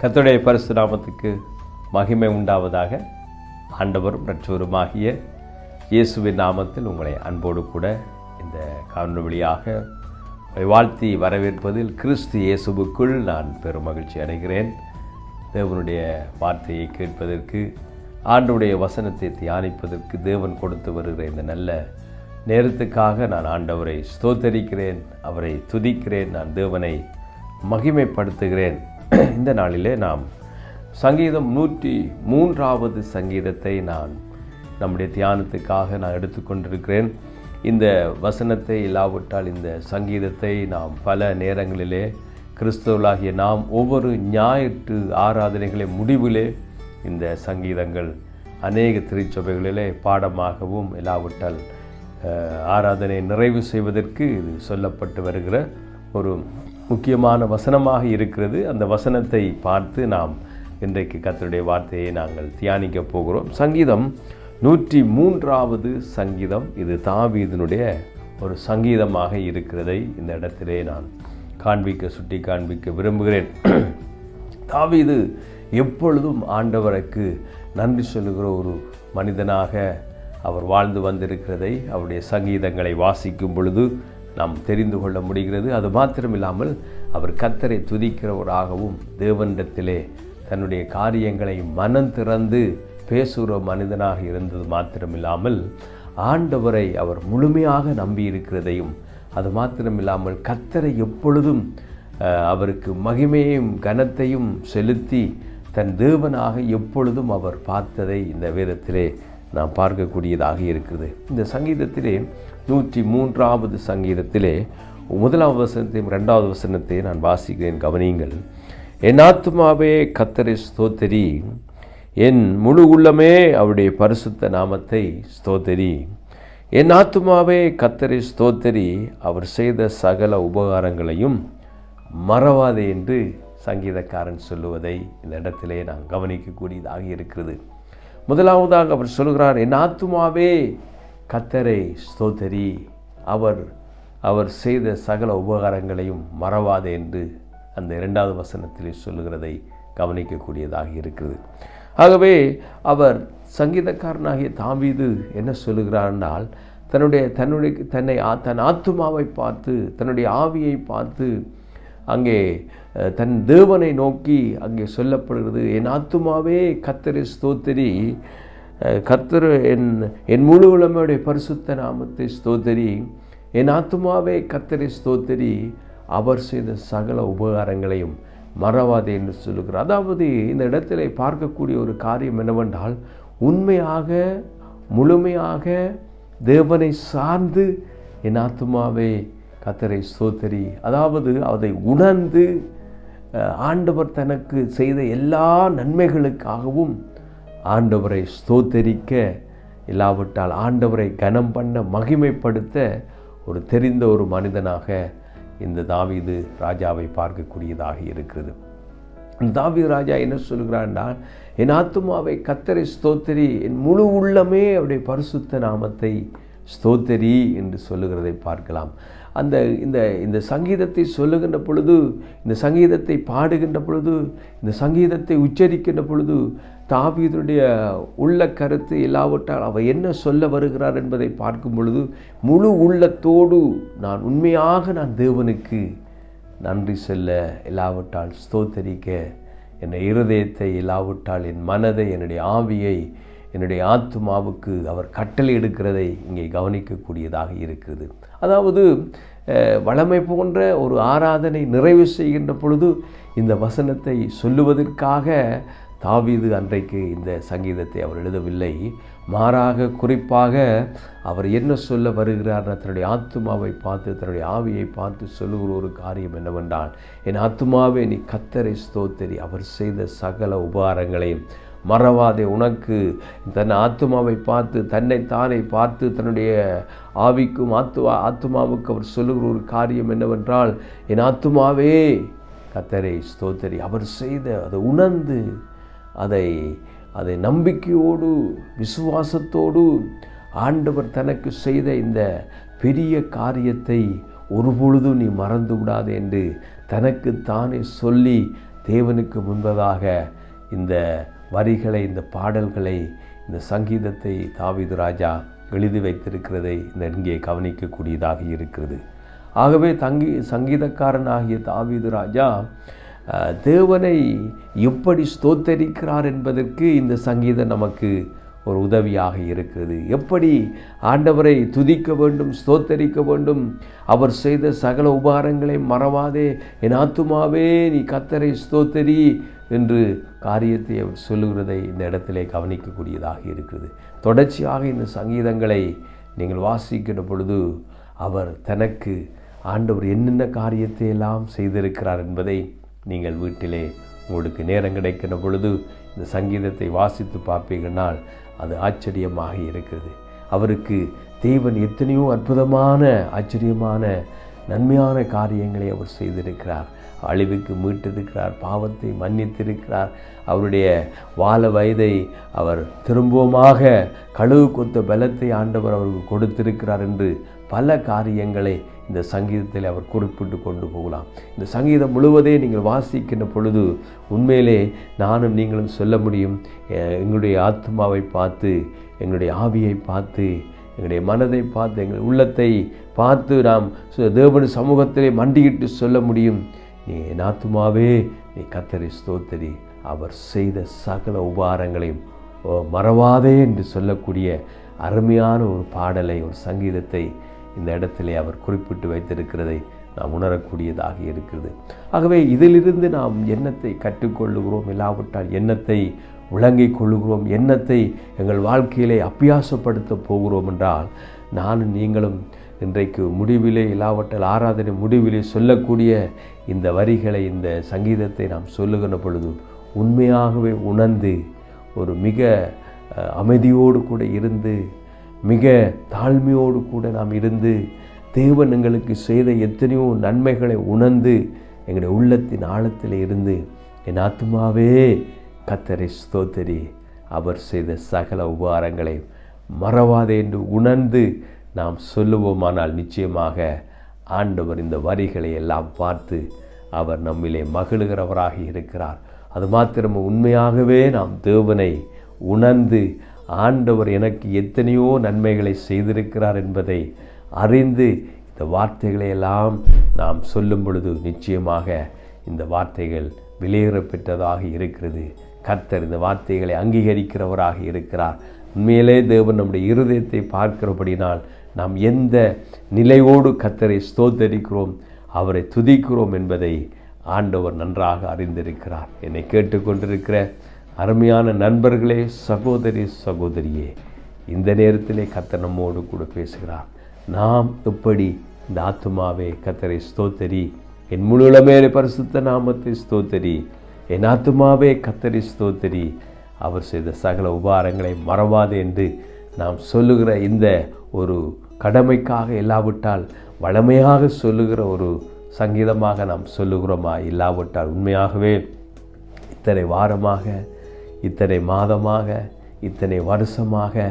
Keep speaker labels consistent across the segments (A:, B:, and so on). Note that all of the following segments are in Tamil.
A: கர்த்தருடைய பரிசுத்த நாமத்துக்கு மகிமை உண்டாவதாக. ஆண்டவரும் இரட்சகருமாகிய இயேசுவின் நாமத்தில் உங்களை அன்போடு கூட இந்த காணொளி வழியாக வாழ்த்தி வரவேற்பதில் கிறிஸ்து இயேசுவுக்குள் நான் பெரும் மகிழ்ச்சி அடைகிறேன். தேவனுடைய வார்த்தையை கேட்பதற்கு, ஆண்டவருடைய வசனத்தை தியானிப்பதற்கு தேவன் கொடுத்து வருகிற இந்த நல்ல நேரத்துக்காக நான் ஆண்டவரை ஸ்தோத்தரிக்கிறேன், அவரை துதிக்கிறேன், நான் தேவனை மகிமைப்படுத்துகிறேன். இந்த நாளிலே நாம் சங்கீதம் 103வது சங்கீதத்தை நம்முடைய தியானத்துக்காக நான் எடுத்துக்கொண்டிருக்கிறேன். இந்த வசனத்தை இல்லாவிட்டால் இந்த சங்கீதத்தை நாம் பல நேரங்களிலே கிறிஸ்தவர்களாகிய நாம் ஒவ்வொரு ஞாயிற்று ஆராதனைகளை முடிவிலே இந்த சங்கீதங்கள் அநேக திருச்சபைகளிலே பாடமாகவும் இல்லாவிட்டால் ஆராதனை நிறைவு செய்வதற்கு இது சொல்லப்பட்டு வருகிற ஒரு முக்கியமான வசனமாக இருக்கிறது. அந்த வசனத்தை பார்த்து நாம் இன்றைக்கு கர்த்தருடைய வார்த்தையை நாங்கள் தியானிக்க போகிறோம். சங்கீதம் 103வது சங்கீதம். இது தாவீதினுடைய ஒரு சங்கீதமாக இருக்கிறதை இந்த இடத்திலே நான் சுட்டி காண்பிக்க விரும்புகிறேன். தாவீது எப்பொழுதும் ஆண்டவருக்கு நன்றி சொல்லுகிற ஒரு மனிதனாக அவர் வாழ்ந்து வந்திருக்கிறதை அவருடைய சங்கீதங்களை வாசிக்கும் பொழுது நாம் தெரிந்து கொள்ள முடிகிறது. அது மாத்திரமில்லாமல் அவர் கர்த்தரை துதிக்கிறவராகவும் தேவனிடத்திலே தன்னுடைய காரியங்களை மனம் திறந்து பேசுகிற மனிதனாக இருந்தது மாத்திரமில்லாமல் ஆண்டவரை அவர் முழுமையாக நம்பியிருக்கிறதையும், அது மாத்திரமில்லாமல் கர்த்தரை எப்பொழுதும் அவருக்கு மகிமையும் கனத்தையும் செலுத்தி தன் தேவனாக எப்பொழுதும் அவர் பார்த்ததை இந்த வேதத்திலே நாம் பார்க்கக்கூடியதாக இருக்கிறது. இந்த சங்கீதத்திலே 103வது சங்கீதத்திலே 1வது வசனத்தையும் 2வது வசனத்தையும் நான் வாசிக்கிறேன், கவனியுங்கள். என் ஆத்துமாவே கர்த்தரை ஸ்தோத்திரி, என் முழு உள்ளமே அவருடைய பரிசுத்த நாமத்தை ஸ்தோத்திரி. என் ஆத்துமாவே கர்த்தரை ஸ்தோத்திரி, அவர் செய்த சகல உபகாரங்களையும் மறவாதே என்று சங்கீதக்காரன் சொல்லுவதை இந்த இடத்திலே நான் கவனிக்கக்கூடியதாக இருக்கிறது. முதலாவதாக அவர் சொல்கிறார், என் ஆத்துமாவே கர்த்தரை ஸ்தோத்திரி, அவர் செய்த சகல உபகாரங்களையும் மறவாதே என்று அந்த 2வது வசனத்திலே சொல்லுகிறதை கவனிக்கக்கூடியதாக இருக்கிறது. ஆகவே அவர் சங்கீதக்காரனாகிய தாவீது என்ன சொல்லுகிறார் என்றால், தன் ஆத்துமாவை பார்த்து, தன்னுடைய ஆவியை பார்த்து அங்கே தன் தேவனை நோக்கி அங்கே சொல்லப்படுகிறது, என் ஆத்துமாவே கர்த்தரை ஸ்தோத்திரி, கர்த்தர் என் முழு உலமையுடைய பரிசுத்த நாமத்தை ஸ்தோத்திரி, என் ஆத்துமாவே கர்த்தரை ஸ்தோத்திரி, அவர் செய்த சகல உபகாரங்களையும் மறவாதே என்று சொல்லுகிறார். அதாவது இந்த இடத்துல பார்க்கக்கூடிய ஒரு காரியம் என்னவென்றால், உண்மையாக முழுமையாக தேவனை சார்ந்து என் ஆத்துமாவே கர்த்தரை ஸ்தோத்திரி, அதாவது அதை உணர்ந்து ஆண்டவர் தனக்கு செய்த எல்லா நன்மைகளுக்காகவும் ஆண்டவரை ஸ்தோத்தரிக்க, இல்லாவிட்டால் ஆண்டவரை கனம் பண்ண மகிமைப்படுத்த ஒரு தெரிந்த ஒரு மனிதனாக இந்த தாவீது ராஜாவை பார்க்கக்கூடியதாக இருக்கிறது. தாவீது ராஜா என்ன சொல்கிறான்னா, என் ஆத்துமாவை கர்த்தரை ஸ்தோத்திரி, என் முழு உள்ளமே அவருடைய பரிசுத்த நாமத்தை ஸ்தோத்திரி என்று சொல்லுகிறதை பார்க்கலாம். இந்த சங்கீதத்தை சொல்லுகின்ற பொழுது, இந்த சங்கீதத்தை பாடுகின்ற பொழுது, இந்த சங்கீதத்தை உச்சரிக்கின்ற பொழுது தாவீதுடைய உள்ள கருத்து இல்லாவிட்டால் அவர் என்ன சொல்ல வருகிறார் என்பதை பார்க்கும் பொழுது, முழு உள்ளத்தோடு உண்மையாக தேவனுக்கு நன்றி சொல்ல, இல்லாவிட்டால் ஸ்தோத்தரிக்க, என் இருதயத்தை இல்லாவிட்டால் என் மனதை, என்னுடைய ஆவியை, என்னுடைய ஆத்துமாவுக்கு அவர் கட்டளை எடுக்கிறதை இங்கே கவனிக்கக்கூடியதாக இருக்கிறது. அதாவது வழமை போன்ற ஒரு ஆராதனை நிறைவு செய்கின்ற பொழுது இந்த வசனத்தை சொல்லுவதற்காக தாவீது அன்றைக்கு இந்த சங்கீதத்தை அவர் எழுதவில்லை. மாறாக குறிப்பாக அவர் என்ன சொல்ல வருகிறார், தன்னுடைய ஆத்துமாவை பார்த்து, தன்னுடைய ஆவியை பார்த்து சொல்லுகிற ஒரு காரியம் என்னவென்றால், என் ஆத்துமாவே நீ கர்த்தரை ஸ்தோத்திரி, அவர் செய்த சகல உபகாரங்களையும் மறவாதே. உனக்கு தன் ஆத்துமாவை பார்த்து, தன்னைத்தானே பார்த்து, தன்னுடைய ஆவிக்கும் ஆத்துமாவுக்கு அவர் சொல்லுகிற ஒரு காரியம் என்னவென்றால், என் ஆத்துமாவே கர்த்தரை ஸ்தோத்திரி, அவர் செய்த அதை உணர்ந்து அதை நம்பிக்கையோடு விசுவாசத்தோடு ஆண்டவர் தனக்கு செய்த இந்த பெரிய காரியத்தை ஒருபொழுதும் நீ மறந்து விடாதே என்று தனக்கு தானே சொல்லி தேவனுக்கு முன்பதாக இந்த வரிகளை, இந்த பாடல்களை, இந்த சங்கீதத்தை தாவீது ராஜா எழுதி வைத்திருக்கிறதை இங்கே கவனிக்கக்கூடியதாக இருக்கிறது. ஆகவே சங்கீதக்காரனாகிய தாவீது ராஜா தேவனை எப்படி ஸ்தோத்தரிக்கிறார் என்பதற்கு இந்த சங்கீதம் நமக்கு ஒரு உதவியாக இருக்கிறது. எப்படி ஆண்டவரை துதிக்க வேண்டும், ஸ்தோத்தரிக்க வேண்டும், அவர் செய்த சகல உபகாரங்களை மறவாதே, என் ஆத்துமாவே நீ கர்த்தரை ஸ்தோத்தரி என்று காரியத்தை அவர் சொல்லுகிறதை இந்த இடத்திலே கவனிக்கக்கூடியதாக இருக்கிறது. தொடர்ச்சியாக இந்த சங்கீதங்களை நீங்கள் வாசிக்கிற பொழுது அவர் தனக்கு ஆண்டவர் என்னென்ன காரியத்தை எல்லாம் செய்திருக்கிறார் என்பதை நீங்கள் வீட்டிலே உங்களுக்கு நேரம் கிடைக்கிற பொழுது இந்த சங்கீதத்தை வாசித்து பார்ப்பீங்கன்னால் அது ஆச்சரியமாக இருக்கிறது. அவருக்கு தேவன் எத்தனையோ அற்புதமான, ஆச்சரியமான, நன்மையான காரியங்களை அவர் செய்திருக்கிறார். அழிவுக்கு மீட்டிருக்கிறார், பாவத்தை மன்னித்திருக்கிறார், அவருடைய வால வயதை அவர் திரும்பவுமாக கழுவு கொத்த பலத்தை ஆண்டவர் அவருக்கு கொடுத்திருக்கிறார் என்று பல காரியங்களை இந்த சங்கீதத்தில் அவர் குறிப்பிட்டு கொண்டு போகலாம். இந்த சங்கீதம் முழுவதே நீங்கள் வாசிக்கின்ற பொழுது உண்மையிலே நானும் நீங்களும் சொல்ல முடியும், எங்களுடைய ஆத்மாவை பார்த்து, எங்களுடைய ஆவியை பார்த்து, எங்களுடைய மனதை பார்த்து, எங்கள் உள்ளத்தை பார்த்து நாம் தேவன் சமூகத்திலே மண்டியிட்டு சொல்ல முடியும், நீ என் ஆத்துமாவே நீ கர்த்தரை ஸ்தோத்திரி, அவர் செய்த சகல உபகாரங்களையும் மறவாதே என்று சொல்லக்கூடிய அருமையான ஒரு பாடலை, ஒரு சங்கீதத்தை இந்த இடத்திலே அவர் குறிப்பிட்டு வைத்திருக்கிறதை நாம் உணரக்கூடியதாக இருக்கிறது. ஆகவே இதிலிருந்து நாம் என்னத்தை கற்றுக்கொள்ளுகிறோம், இல்லாவிட்டால் என்னத்தை விளங்கிக் கொள்ளுகிறோம், என்னத்தை எங்கள் வாழ்க்கையிலே அபியாசப்படுத்த போகிறோம் என்றால், நானும் நீங்களும் இன்றைக்கு முடிவிலே, இல்லாவற்றால் ஆராதனை முடிவிலே சொல்லக்கூடிய இந்த வரிகளை, இந்த சங்கீதத்தை நாம் சொல்லுகின்ற பொழுது உண்மையாகவே உணர்ந்து ஒரு மிக அமைதியோடு கூட இருந்து, மிக தாழ்மையோடு கூட நாம் இருந்து, தேவன் எங்களுக்கு செய்த எத்தனையோ நன்மைகளை உணர்ந்து எங்களுடைய உள்ளத்தின் ஆழத்தில் இருந்து, என் ஆத்துமாவே கர்த்தரை ஸ்தோத்திரி, அவர் செய்த சகல உபகாரங்களை மறவாதே என்று உணர்ந்து நாம் சொல்லுவோமானால் நிச்சயமாக ஆண்டவர் இந்த வரிகளை எல்லாம் பார்த்து அவர் நம்மிலே மகிழுகிறவராக இருக்கிறார். அது மாத்திரம் உண்மையாகவே நாம் தேவனை உணர்ந்து, ஆண்டவர் எனக்கு எத்தனையோ நன்மைகளை செய்திருக்கிறார் என்பதை அறிந்து இந்த வார்த்தைகளை எல்லாம் நாம் சொல்லும் பொழுது நிச்சயமாக இந்த வார்த்தைகள் விலையேறப்பெற்றதாக இருக்கிறது. கர்த்தர் இந்த வார்த்தைகளை அங்கீகரிக்கிறவராக இருக்கிறார். உண்மையிலே தேவன் நம்முடைய இருதயத்தை பார்க்கிறபடினால் நாம் எந்த நிலையோடு கர்த்தரை ஸ்தோத்தரிக்கிறோம், அவரை துதிக்கிறோம் என்பதை ஆண்டவர் நன்றாக அறிந்திருக்கிறார். என்னை கேட்டுக்கொண்டிருக்கிற அருமையான நண்பர்களே, சகோதரி சகோதரியே, இந்த நேரத்திலே கர்த்தர் நம்மோடு கூட பேசுகிறார். நாம் எப்படி இந்த ஆத்துமாவே கர்த்தரை ஸ்தோத்தரி, என் முழுமே பரிசுத்த நாமத்தை ஸ்தோத்தரி, என் ஆத்துமாவே கர்த்தரை ஸ்தோத்தரி, அவர் செய்த சகல உபகாரங்களை மறவாது என்று நாம் சொல்லுகிற இந்த ஒரு கடமைக்காக இல்லாவிட்டால் வளமையாக சொல்லுகிற ஒரு சங்கீதமாக நாம் சொல்லுகிறோமா? இல்லாவிட்டால் உண்மையாகவே இத்தனை வாரமாக, இத்தனை மாதமாக, இத்தனை வருஷமாக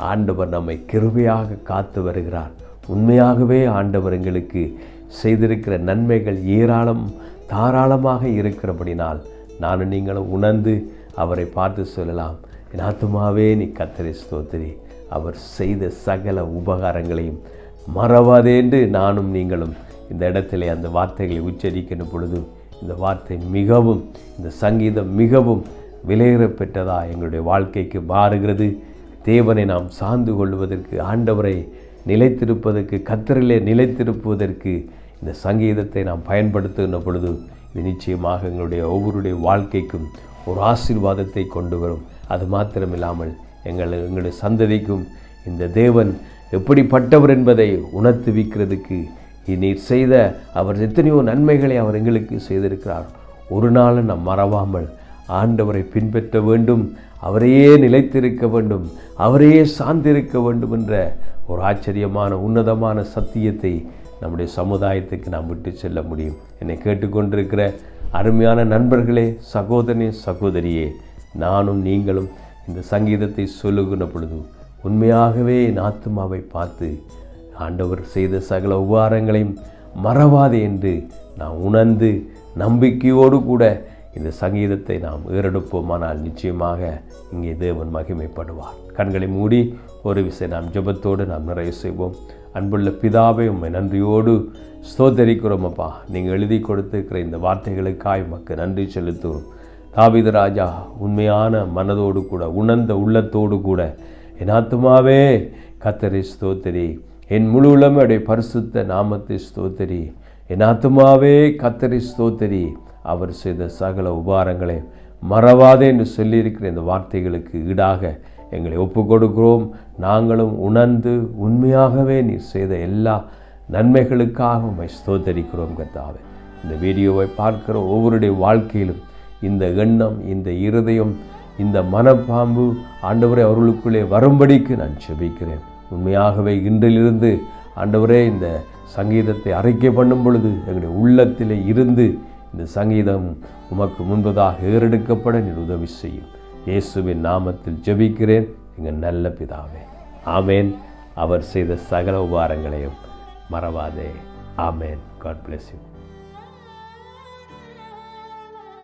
A: ஆண்டவர் நம்மை கிருபையாக காத்து வருகிறார். உண்மையாகவே ஆண்டவர் எங்களுக்கு செய்திருக்கிற நன்மைகள் ஏராளம் தாராளமாக இருக்கிறபடினால் நானும் நீங்களும் உணர்ந்து அவரை பார்த்து சொல்லலாம், என் ஆத்துமாவே நீ கர்த்தரை ஸ்தோத்திரி, அவர் செய்த சகல உபகாரங்களையும் மறவாதே என்று நானும் நீங்களும் இந்த இடத்திலே அந்த வார்த்தைகளை உச்சரிக்கின்ற பொழுது இந்த வார்த்தை மிகவும், இந்த சங்கீதம் மிகவும் விலையேறப்பெற்றதா எங்களுடைய வாழ்க்கைக்கு மாறுகிறது. தேவனை நாம் சார்ந்து கொள்வதற்கு, ஆண்டவரை நிலைத்திருப்பதற்கு, கர்த்தரிலே நிலைத்திருப்பதற்கு இந்த சங்கீதத்தை நாம் பயன்படுத்துகின்ற பொழுது இது நிச்சயமாக ஒவ்வொருடைய வாழ்க்கைக்கும் ஒரு ஆசீர்வாதத்தை கொண்டு வரும். அது மாத்திரமில்லாமல் எங்களுடைய சந்ததிக்கும் இந்த தேவன் எப்படிப்பட்டவர் என்பதை உணர்த்துவிக்கிறதுக்கு, நீர் செய்த அவர் எத்தனையோ நன்மைகளை அவர் எங்களுக்கு செய்திருக்கிறார், ஒரு நாள் நாம் மறவாமல் ஆண்டவரை பின்பற்ற வேண்டும், அவரையே நிலைத்திருக்க வேண்டும், அவரையே சார்ந்திருக்க வேண்டும் என்ற ஒரு ஆச்சரியமான உன்னதமான சத்தியத்தை நம்முடைய சமுதாயத்துக்கு நாம் விட்டு செல்ல முடியும். என்னை கேட்டுக்கொண்டிருக்கிற அருமையான நண்பர்களே, சகோதரனே, சகோதரியே, நானும் நீங்களும் இந்த சங்கீதத்தை சொல்லுகின்ற பொழுது உண்மையாகவே என் ஆத்துமாவை பார்த்து ஆண்டவர் செய்த சகல உபகாரங்களையும் மறவாதே என்று நான் உணர்ந்து நம்பிக்கையோடு கூட இந்த சங்கீதத்தை நாம் ஏறெடுப்போமானால் நிச்சயமாக இங்கே தேவன் மகிமைப்படுவார். கண்களை மூடி ஒரு விசை நாம் ஜெபத்தோடு நாம் நிறைவு செய்வோம். அன்புள்ள பிதாவே, உம்மை நன்றியோடு ஸ்தோத்தரிக்கிறோம் அப்பா. நீங்கள் எழுதி கொடுத்திருக்கிற இந்த வார்த்தைகளுக்காய் உமக்கு நன்றி செலுத்துகிறோம். தாவீது ராஜா உண்மையான மனதோடு கூட, உணர்ந்த உள்ளத்தோடு கூட, என் ஆத்துமாவே கர்த்தரை ஸ்தோத்திரி, என் முழு உள்ளமே பரிசுத்த நாமத்தை ஸ்தோத்திரி, என் ஆத்துமாவே கர்த்தரை ஸ்தோத்திரி, அவர் செய்த சகல உபகாரங்களை மறவாதே என்று சொல்லியிருக்கிற இந்த வார்த்தைகளுக்கு ஈடாக எங்களை ஒப்புக் கொடுக்கிறோம். நாங்களும் உணர்ந்து உண்மையாகவே நீர் செய்த எல்லா நன்மைகளுக்காக உம்மை ஸ்தோத்தரிக்கிறோம் கர்த்தாவே. இந்த வீடியோவை பார்க்கிற ஒவ்வொருடைய வாழ்க்கையிலும் இந்த எண்ணம், இந்த இருதயம், இந்த மனப்பாம்பு ஆண்டவரே அவர்களுக்குள்ளே வரும்படிக்கு நான் ஜெபிக்கிறேன். உண்மையாகவே இன்றிலிருந்து ஆண்டவரே இந்த சங்கீதத்தை அறிக்கை பண்ணும் பொழுது எங்களுடைய உள்ளத்திலே இருந்து இந்த சங்கீதம் உமக்கு முன்பதாக ஏறெடுக்கப்பட நீர் உதவி செய்யும். இயேசுவின் நாமத்தில் ஜெபிக்கிறேன் எங்கள் நல்ல பிதாவே, ஆமேன். அவர் செய்த சகல உபகாரங்களையும் மறவாதே. ஆமேன். God bless you.